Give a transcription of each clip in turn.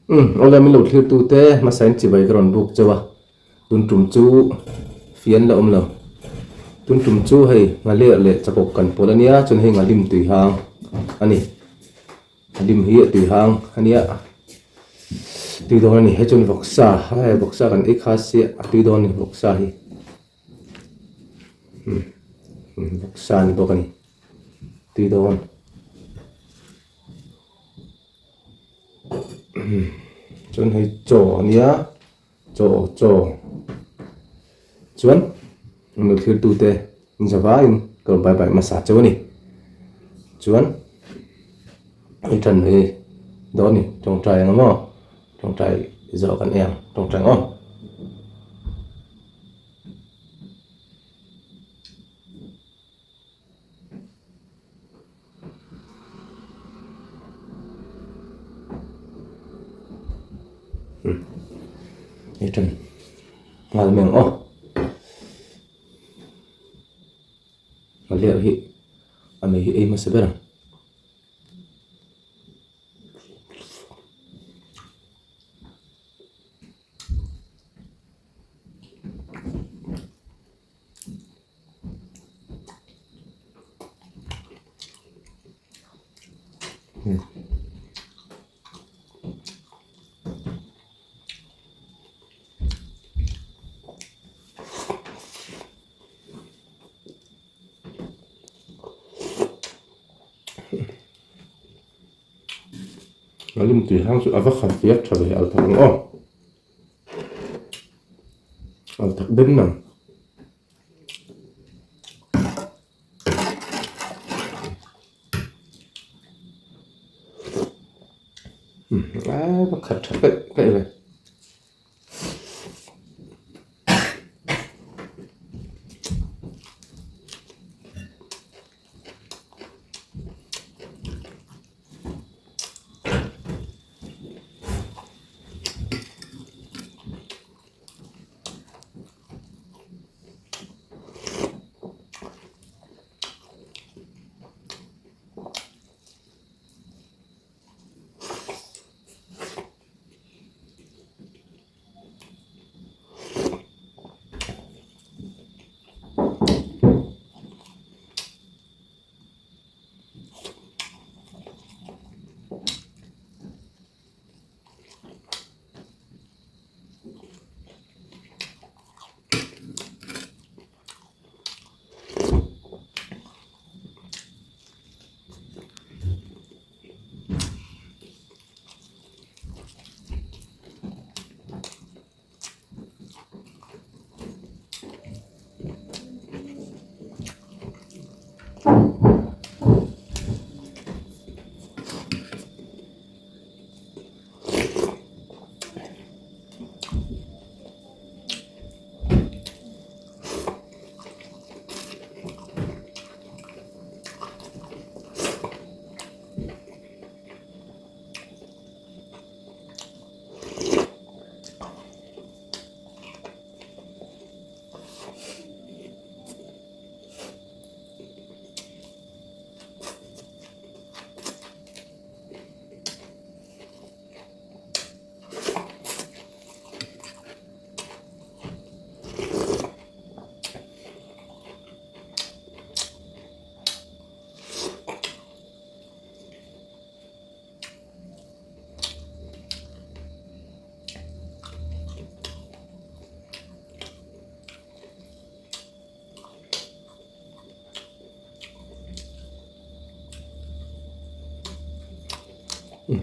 Ola min lo thlir tu te ma sain chi bai kron buk chawa tun tum chu fian la lo tun tum chu hei nga le chapok kan polania chun hei nga lim tui hang ani lim hi tui hang ania tui don ani he chun boksa hai boksa kan ek khasi tui don ni boksa hi boksa ni bokani tui don chun hei cho ania cho chuan nu thlir tu te jawa in ko bai bai ma sa chawani chuan ai than he do ni tong trai ngamo tong trai zo kan em tong trai on ai than ngal meng o ngal hi ame hi ei ma sebera ngalim tui hang chu ava khat piak thabe al thang o al thak ben nam va khat thak cái này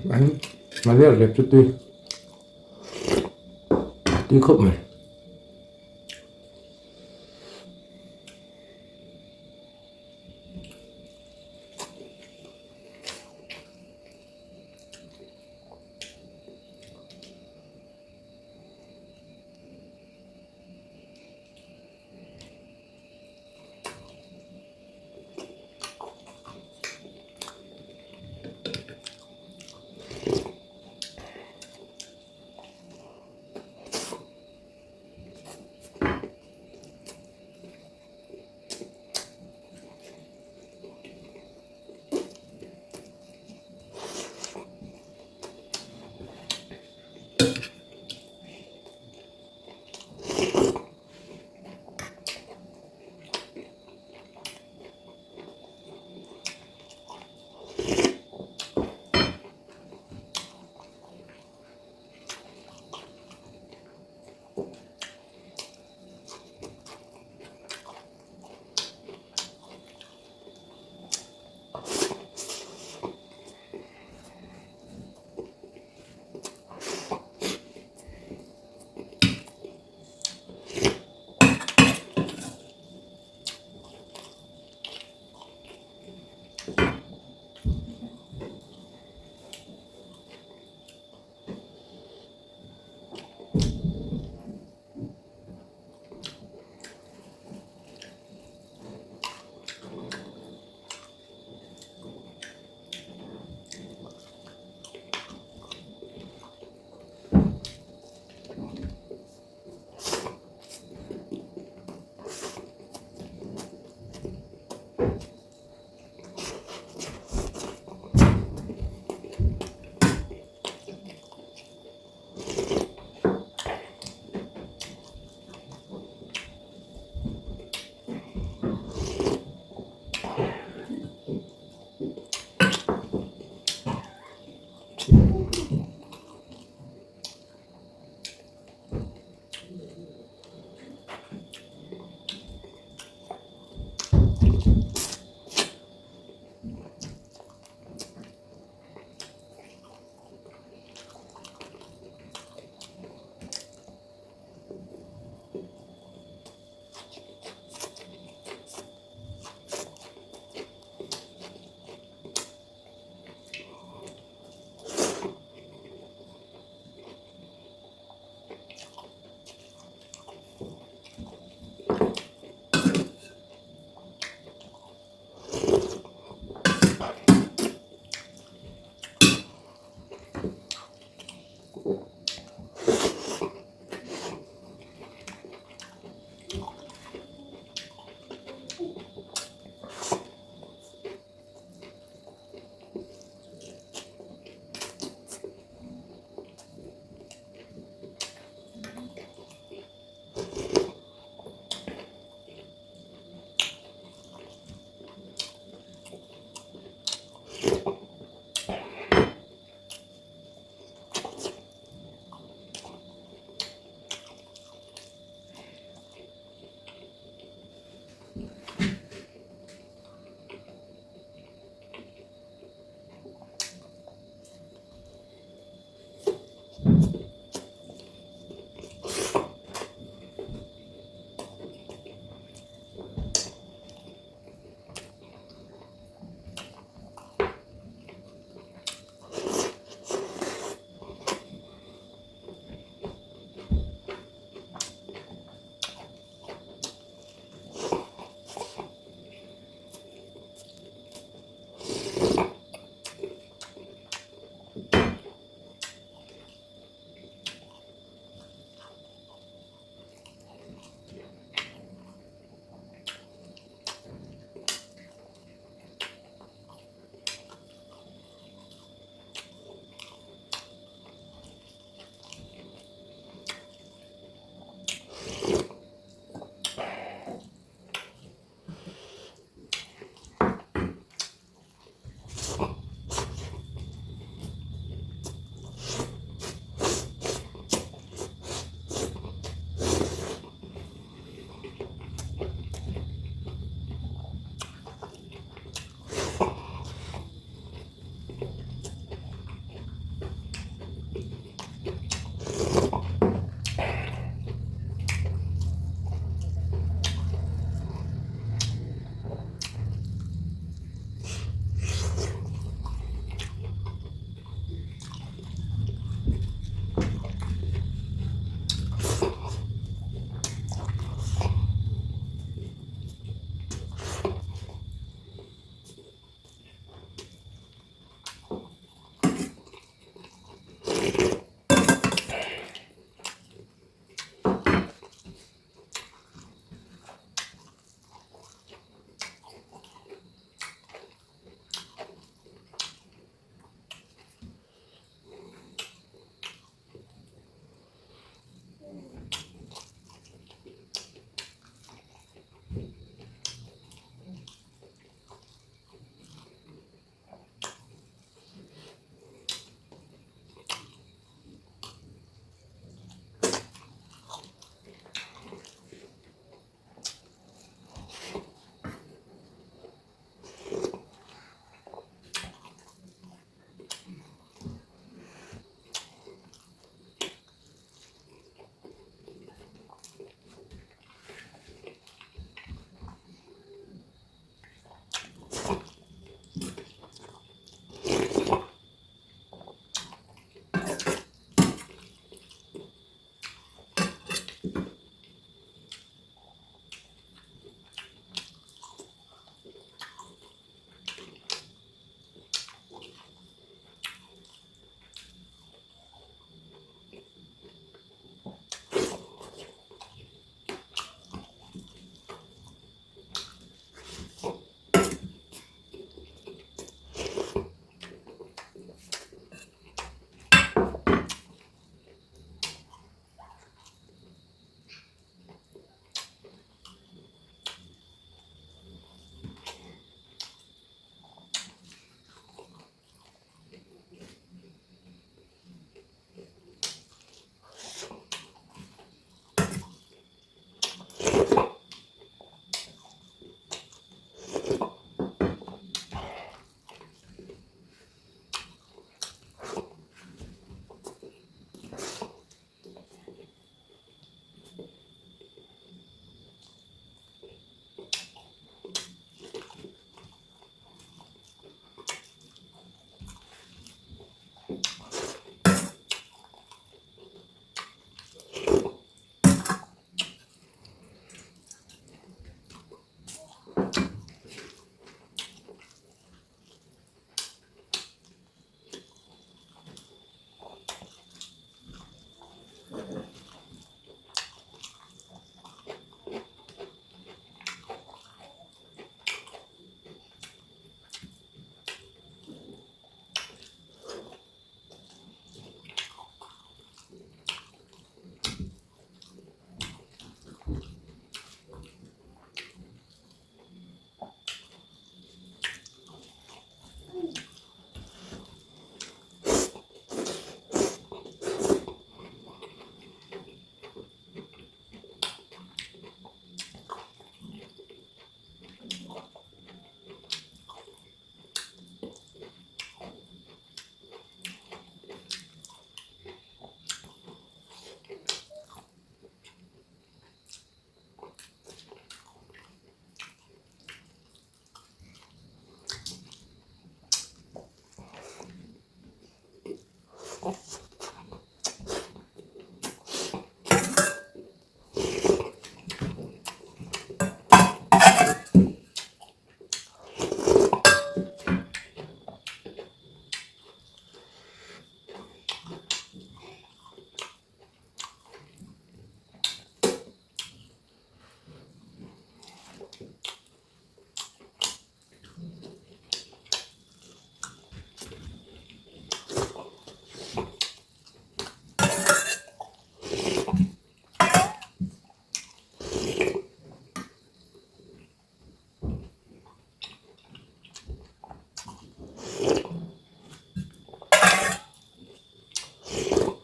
anh mà rất là đẹp cho tuy khóc này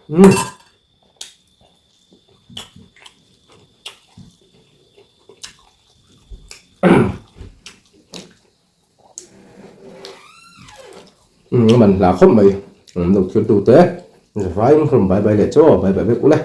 mình là không mày được chuyên tu tế phải không phải bài lệ cho bài bài cũ này